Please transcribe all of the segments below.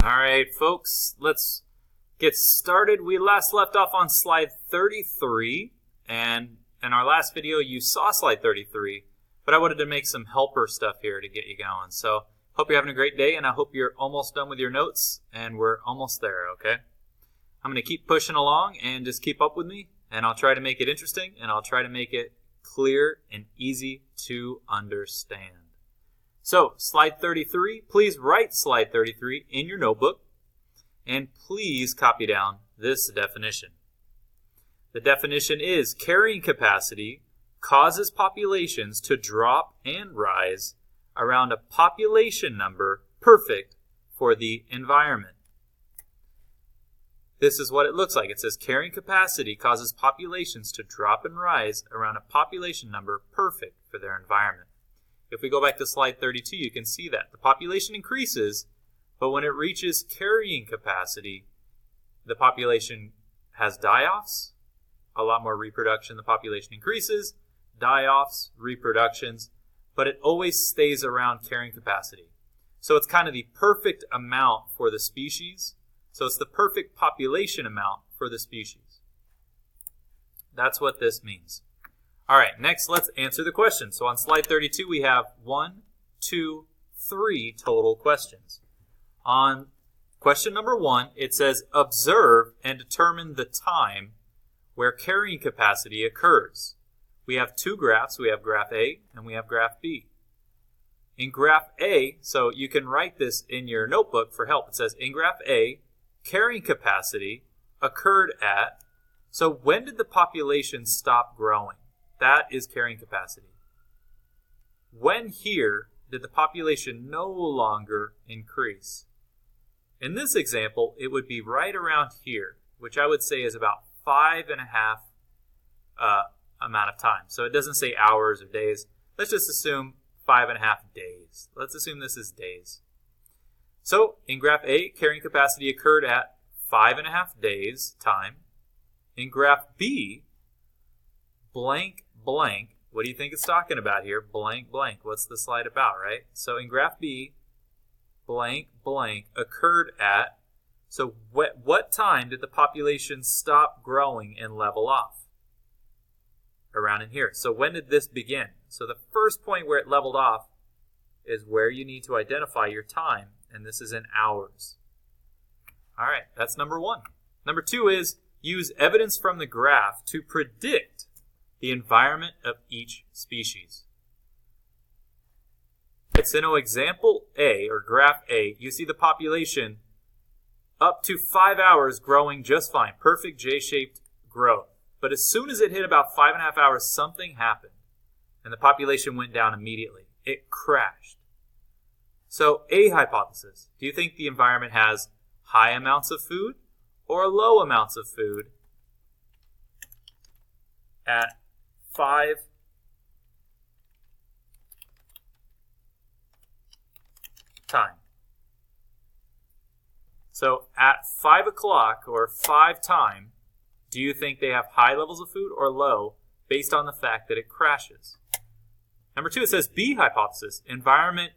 All right, folks, let's get started. We last left off on slide 33, and in our last video, you saw slide 33, but I wanted to make some helper stuff here to get you going. So, hope you're having a great day, and I hope you're almost done with your notes, and we're almost there, okay? I'm going to keep pushing along and just keep up with me, and I'll try to make it interesting, and I'll try to make it clear and easy to understand. So, slide 33, please write slide 33 in your notebook, and please copy down this definition. The definition is carrying capacity causes populations to drop and rise around a population number perfect for the environment. This is what it looks like. It says carrying capacity causes populations to drop and rise around a population number perfect for their environment. If we go back to slide 32, you can see that. The population increases, but when it reaches carrying capacity, the population has die-offs, a lot more reproduction. The population increases, die-offs, reproductions, but it always stays around carrying capacity. So it's kind of the perfect amount for the species. So it's the perfect population amount for the species. That's what this means. All right, next let's answer the question. So on slide 32, we have 1, 2, 3 total questions. On question number 1, it says, observe and determine the time where carrying capacity occurs. We have two graphs. We have graph A and we have graph B. In graph A, so you can write this in your notebook for help. It says, in graph A, carrying capacity occurred at, so when did the population stop growing? That is carrying capacity. When here did the population no longer increase? In this example, it would be right around here, which I would say is about 5.5 amount of time. So it doesn't say hours or days. Let's just assume 5.5 days. Let's assume this is days. So in graph A, carrying capacity occurred at 5.5 days time. In graph B, blank, blank, what do you think it's talking about here? Blank, blank. What's the slide about, right? So in graph B, blank, blank occurred at, so what time did the population stop growing and level off? Around in here. So when did this begin? So the first point where it leveled off is where you need to identify your time, and this is in hours. All right, that's number 1. Number 2 is use evidence from the graph to predict the environment of each species. So in example A, or graph A, you see the population up to 5 hours growing just fine, perfect J-shaped growth. But as soon as it hit about 5.5 hours, something happened, and the population went down immediately. It crashed. So A hypothesis, do you think the environment has high amounts of food or low amounts of food at 5 time? So at 5 o'clock or 5 time, do you think they have high levels of food or low based on the fact that it crashes? Number 2, it says B hypothesis. Environment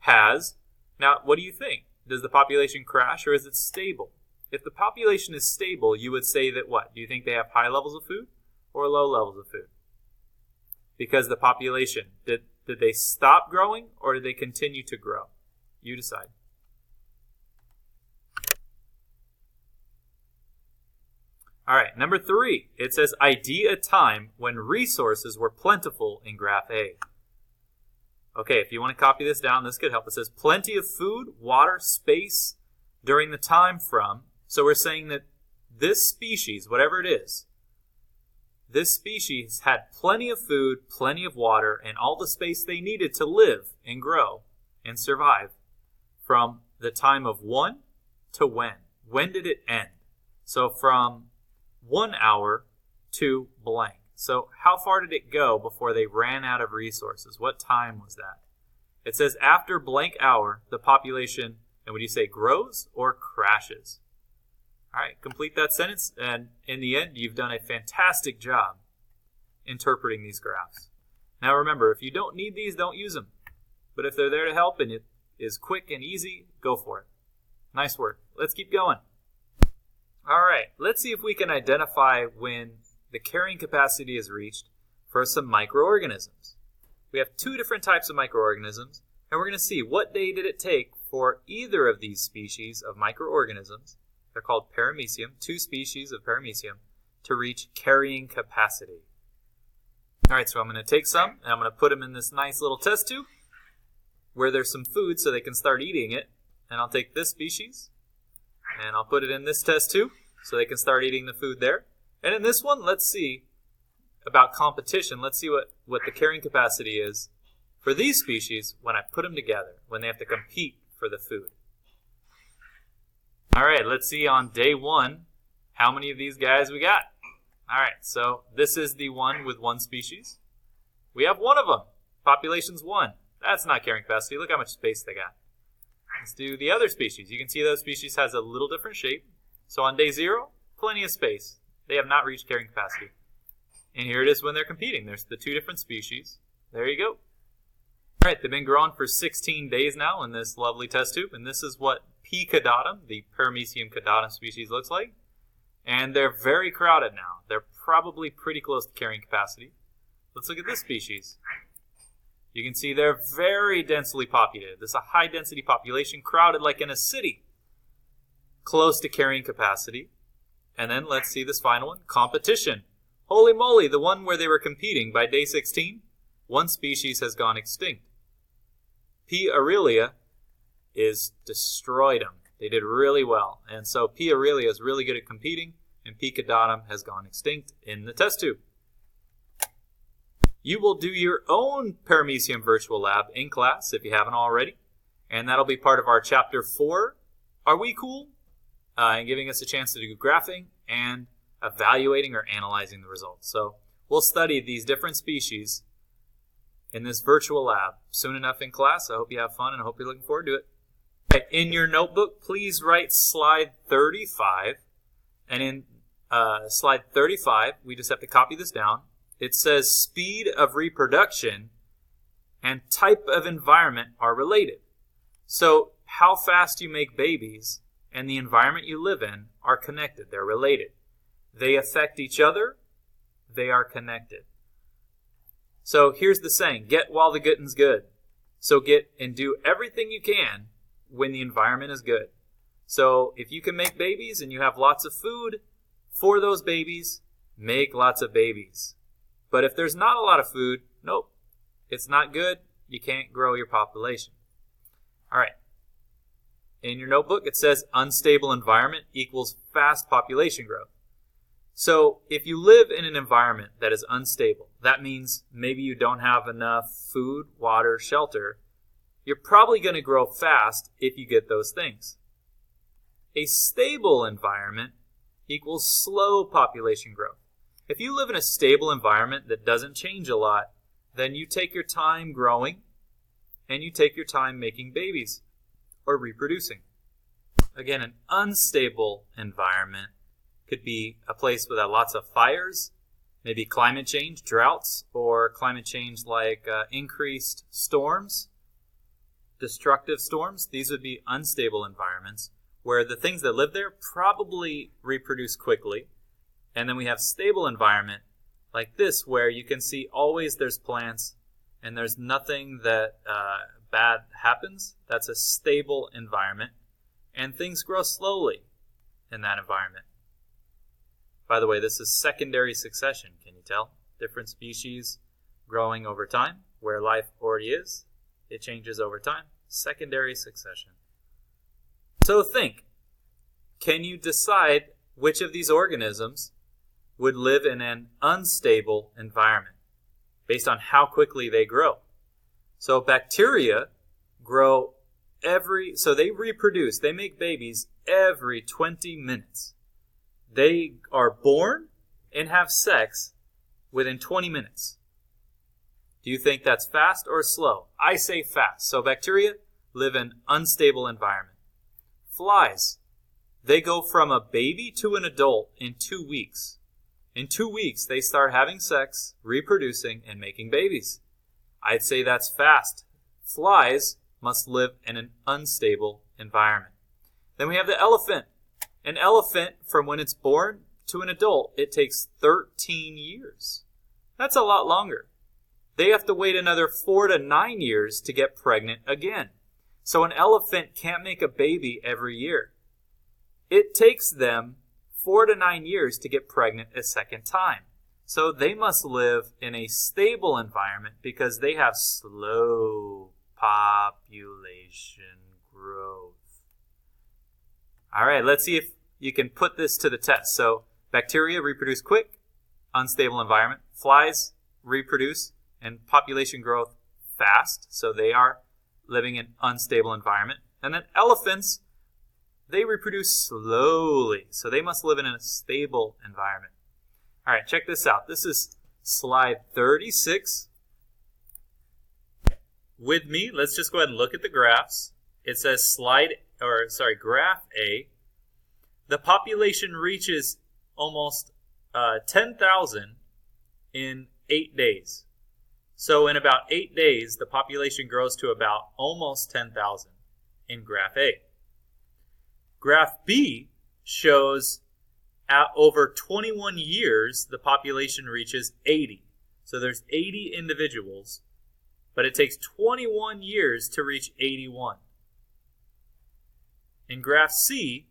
has, now what do you think? Does the population crash or is it stable? If the population is stable, you would say that what? Do you think they have high levels of food or low levels of food? Because the population, did they stop growing or did they continue to grow? You decide. All right, number 3, it says ID a time when resources were plentiful in graph A. Okay, if you want to copy this down, this could help. It says plenty of food, water, space during the time from. So we're saying that this species, whatever it is, this species had plenty of food, plenty of water, and all the space they needed to live and grow and survive from the time of 1 to when. When did it end? So from 1 hour to blank. So how far did it go before they ran out of resources? What time was that? It says after blank hour, the population, and would you say grows or crashes? All right, complete that sentence, and in the end, you've done a fantastic job interpreting these graphs. Now remember, if you don't need these, don't use them. But if they're there to help and it is quick and easy, go for it. Nice work. Let's keep going. All right, let's see if we can identify when the carrying capacity is reached for some microorganisms. We have two different types of microorganisms, and we're going to see what day did it take for either of these species of microorganisms, they're called Paramecium, two species of Paramecium, to reach carrying capacity. All right, so I'm going to take some, and I'm going to put them in this nice little test tube where there's some food so they can start eating it. And I'll take this species, and I'll put it in this test tube so they can start eating the food there. And in this one, let's see about competition. Let's see what the carrying capacity is for these species when I put them together, when they have to compete for the food. All right, let's see on day one how many of these guys we got. All right, so this is the one with one species. We have one of them. Population's 1. That's not carrying capacity. Look how much space they got. Let's do the other species. You can see those species has a little different shape. So on day 0, plenty of space. They have not reached carrying capacity. And here it is when they're competing. There's the two different species. There you go. All right, they've been growing for 16 days now in this lovely test tube. And this is what P. caudatum, the Paramecium caudatum species, looks like. And they're very crowded now. They're probably pretty close to carrying capacity. Let's look at this species. You can see they're very densely populated. This is a high-density population, crowded like in a city, close to carrying capacity. And then let's see this final one, competition. Holy moly, the one where they were competing by day 16, one species has gone extinct. P. aurelia is destroyed them. They did really well. And so P. aurelia is really good at competing, and P. caudatum has gone extinct in the test tube. You will do your own Paramecium virtual lab in class if you haven't already. And that'll be part of our Chapter 4, Are We Cool? And giving us a chance to do graphing and evaluating or analyzing the results. So we'll study these different species in this virtual lab soon enough in class. I hope you have fun and I hope you're looking forward to it. Okay, in your notebook, please write slide 35. And in slide 35, we just have to copy this down. It says speed of reproduction and type of environment are related. So how fast you make babies and the environment you live in are connected. They're related. They affect each other. They are connected. So here's the saying, get while the getting's good. So get and do everything you can when the environment is good. So if you can make babies and you have lots of food for those babies, make lots of babies. But if there's not a lot of food, nope, it's not good. You can't grow your population. All right. In your notebook, it says unstable environment equals fast population growth. So if you live in an environment that is unstable, that means maybe you don't have enough food, water, shelter, you're probably going to grow fast if you get those things. A stable environment equals slow population growth. If you live in a stable environment that doesn't change a lot, then you take your time growing and you take your time making babies or reproducing. Again, an unstable environment could be a place with lots of fires, maybe climate change, droughts, or climate change like increased storms, destructive storms. These would be unstable environments where the things that live there probably reproduce quickly. And then we have stable environment like this where you can see always there's plants and there's nothing that bad happens. That's a stable environment. And things grow slowly in that environment. By the way, this is secondary succession. Can you tell? Different species growing over time. Where life already is, it changes over time. Secondary succession. So think, can you decide which of these organisms would live in an unstable environment based on how quickly they grow? So bacteria grow so they reproduce, they make babies every 20 minutes. They are born and have sex within 20 minutes. Do you think that's fast or slow? I say fast. So bacteria live in unstable environment. Flies, they go from a baby to an adult in 2 weeks. In 2 weeks, they start having sex, reproducing, and making babies. I'd say that's fast. Flies must live in an unstable environment. Then we have the elephant. An elephant, from when it's born to an adult, it takes 13 years. That's a lot longer. They have to wait another 4 to 9 years to get pregnant again. So an elephant can't make a baby every year. It takes them 4 to 9 years to get pregnant a second time. So they must live in a stable environment because they have slow population growth. All right, let's see if you can put this to the test. So bacteria reproduce quick, unstable environment. Flies reproduce and population growth fast, so they are living in unstable environment. And then elephants, they reproduce slowly, so they must live in a stable environment. All right, check this out. This is slide 36. With me, let's just go ahead and look at the graphs. It says graph A. The population reaches almost 10,000 in 8 days. So in about 8 days, the population grows to about almost 10,000 in graph A. Graph B shows at over 21 years, the population reaches 80. So there's 80 individuals, but it takes 21 years to reach 81. In graph C,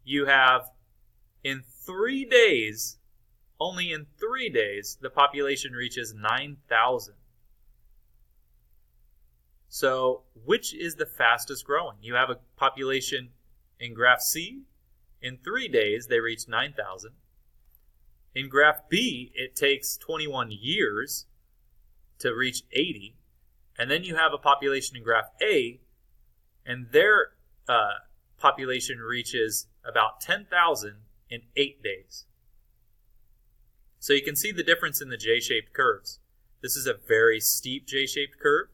you have in 3 days, only in 3 days, the population reaches 9,000. So which is the fastest growing? You have a population in graph C. In 3 days, they reach 9,000. In graph B, it takes 21 years to reach 80. And then you have a population in graph A, and their population reaches about 10,000 in 8 days. So you can see the difference in the J-shaped curves. This is a very steep J-shaped curve.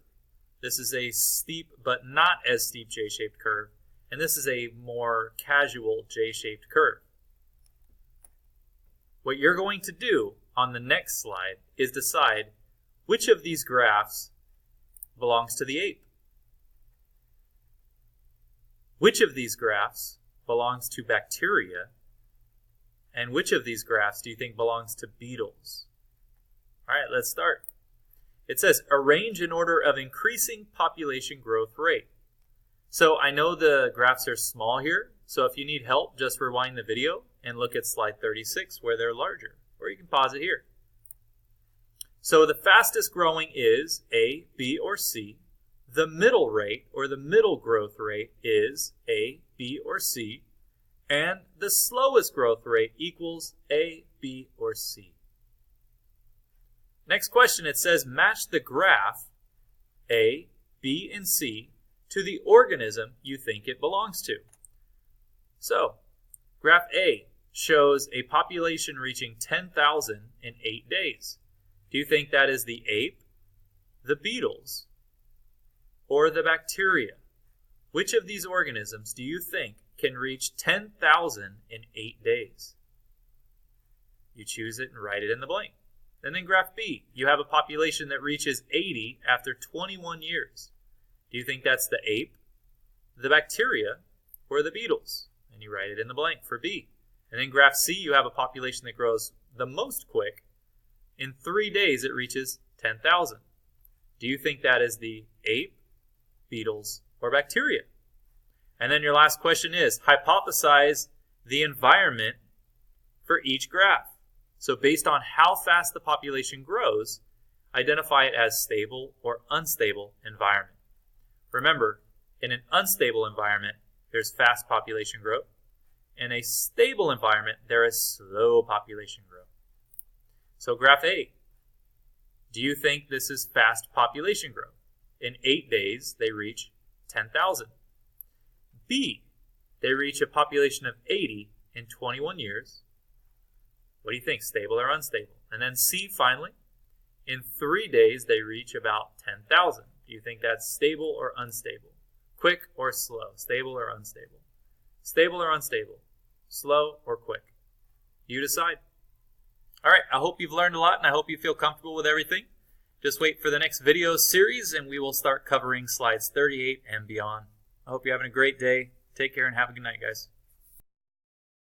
This is a steep but not as steep J-shaped curve. And this is a more casual J-shaped curve. What you're going to do on the next slide is decide which of these graphs belongs to the ape. Which of these graphs belongs to bacteria? And which of these graphs do you think belongs to beetles? All right, let's start. It says, arrange in order of increasing population growth rate. So I know the graphs are small here, so if you need help, just rewind the video and look at slide 36 where they're larger, or you can pause it here. So the fastest growing is A, B, or C. The middle rate, or the middle growth rate, is A, B, or C. And the slowest growth rate equals A, B, or C. Next question, it says match the graph A, B, and C to the organism you think it belongs to. So, graph A shows a population reaching 10,000 in 8 days. Do you think that is the ape, the beetles, or the bacteria? Which of these organisms do you think can reach 10,000 in 8 days? You choose it and write it in the blank. And then graph B, you have a population that reaches 80 after 21 years. Do you think that's the ape, the bacteria, or the beetles? And you write it in the blank for B. And then graph C, you have a population that grows the most quick. In 3 days, it reaches 10,000. Do you think that is the ape, beetles, or bacteria? And then your last question is, hypothesize the environment for each graph. So based on how fast the population grows, identify it as stable or unstable environment. Remember, in an unstable environment, there's fast population growth. In a stable environment, there is slow population growth. So graph A, do you think this is fast population growth? In 8 days, they reach 10,000. B, they reach a population of 80 in 21 years. What do you think, stable or unstable? And then C, finally, in 3 days, they reach about 10,000. Do you think that's stable or unstable? Quick or slow? Stable or unstable? Stable or unstable? Slow or quick? You decide. All right, I hope you've learned a lot, and I hope you feel comfortable with everything. Just wait for the next video series, and we will start covering slides 38 and beyond. I hope you're having a great day. Take care and have a good night, guys.